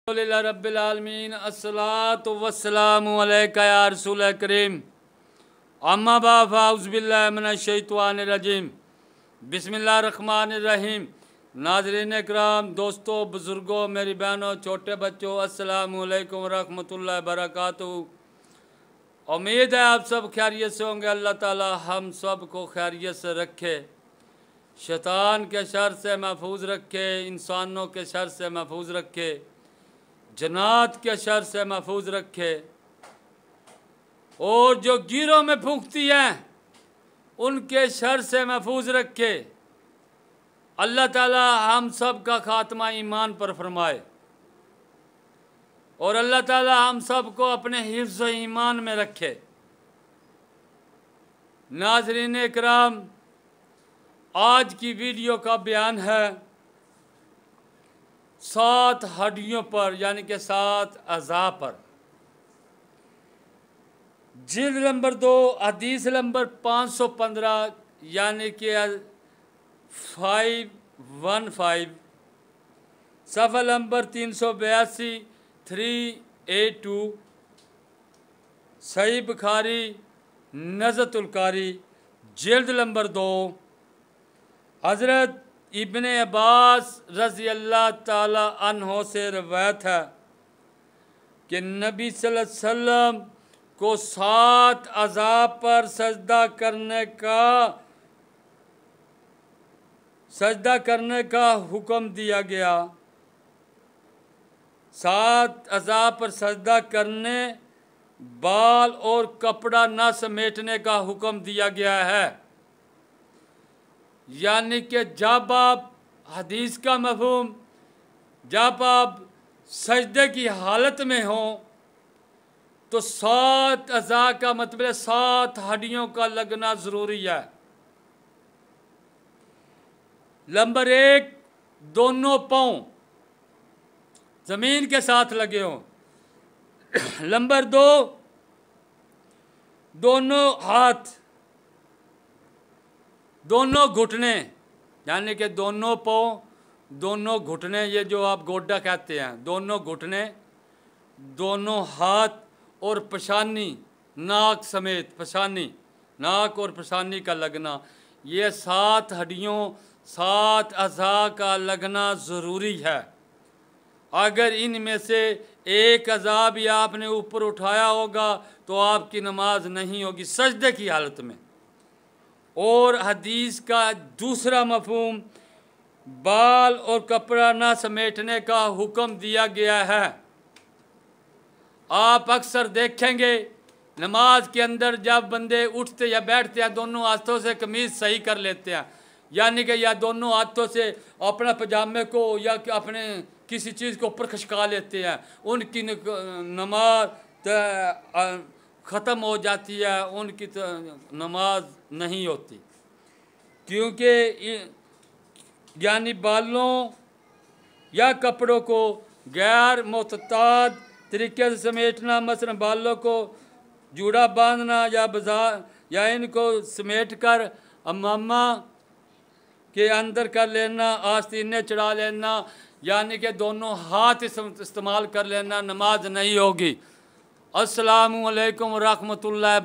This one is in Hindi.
रब्बिल आलमीन अस्सलातु वस्सलामु अलैका या रसूल करीम अम्मा बाद फ़अऊज़ु बिल्लाहि मिनश शैतानिर रजीम बिस्मिल्लाहिर रहमानिर रहीम। नाज़रीन इकराम, दोस्तों, बुज़ुर्गों, मेरी बहनों, छोटे बच्चों, अस्सलामु अलैकुम रहमतुल्लाहि बरकातुहू। उम्मीद है आप सब खैरियत से होंगे। अल्लाह ताला हम सब को खैरियत से रखे, शैतान के शर से महफूज रखे, इंसानों के शर से महफूज रखे, जन्नात के शर से महफूज रखे, और जो गिरों में फूंकती हैं उनके शर से महफूज रखे। अल्लाह ताला हम सब का खात्मा ईमान पर फरमाए और अल्लाह ताला हम सब को अपने हिफ्ज़ ईमान में रखे। नाज़रीन इकराम, आज की वीडियो का बयान है 7 हड्डियों पर, यानी कि 7 अज़ा पर। जिल्द नंबर 2 हदीस नंबर 515 यानी कि 515, सफ़ा नंबर 382 382, सही बुखारी नज़्तुल कारी जिल्द नंबर 2। हज़रत इब्ने अब्बास रज़ी अल्लाह ताला अन्हो से रवायत है कि नबी सल्लल्लाहु अलैहि वसल्लम को 7 अज़ा पर सजदा करने का हुक्म दिया गया। 7 अज़ा पर सजदा करने, बाल और कपड़ा न समेटने का हुक्म दिया गया है। यानी कि जब आप, हदीस का मफ़हूम, जब आप सजदे की हालत में हों तो 7 अज़ा का मतलब 7 हड्डियों का लगना ज़रूरी है। नंबर 1, दोनों पाँव ज़मीन के साथ लगे हों। नंबर 2, दोनों हाथ, दोनों घुटने, यानी कि दोनों पाँव, दोनों घुटने, ये जो आप गोड्डा कहते हैं, दोनों घुटने, दोनों हाथ और पेशानी, नाक समेत पेशानी, नाक और पेशानी का लगना, ये 7 हड्डियों, 7 अज़ा का लगना ज़रूरी है। अगर इनमें से एक अज़ा भी आपने ऊपर उठाया होगा तो आपकी नमाज नहीं होगी सजदे की हालत में। और हदीस का दूसरा मफ़हूम, बाल और कपड़ा ना समेटने का हुक्म दिया गया है। आप अक्सर देखेंगे नमाज के अंदर जब बंदे उठते या बैठते हैं दोनों हाथों से कमीज़ सही कर लेते हैं, यानी कि या दोनों हाथों से अपना पजामे को या अपने किसी चीज़ को ऊपर खिसका लेते हैं, उनकी नमाज ख़त्म हो जाती है, उनकी नमाज नहीं होती। क्योंकि यानी बालों या कपड़ों को गैर मुतताद तरीके से समेटना, मसलन बालों को जूड़ा बांधना या इनको समेट कर अम्मामा के अंदर कर लेना, आस्तीनें चढ़ा लेना, यानी कि दोनों हाथ इस्तेमाल कर लेना, नमाज नहीं होगी। अस्सलामु अलैकुम रहमतुल्लाह।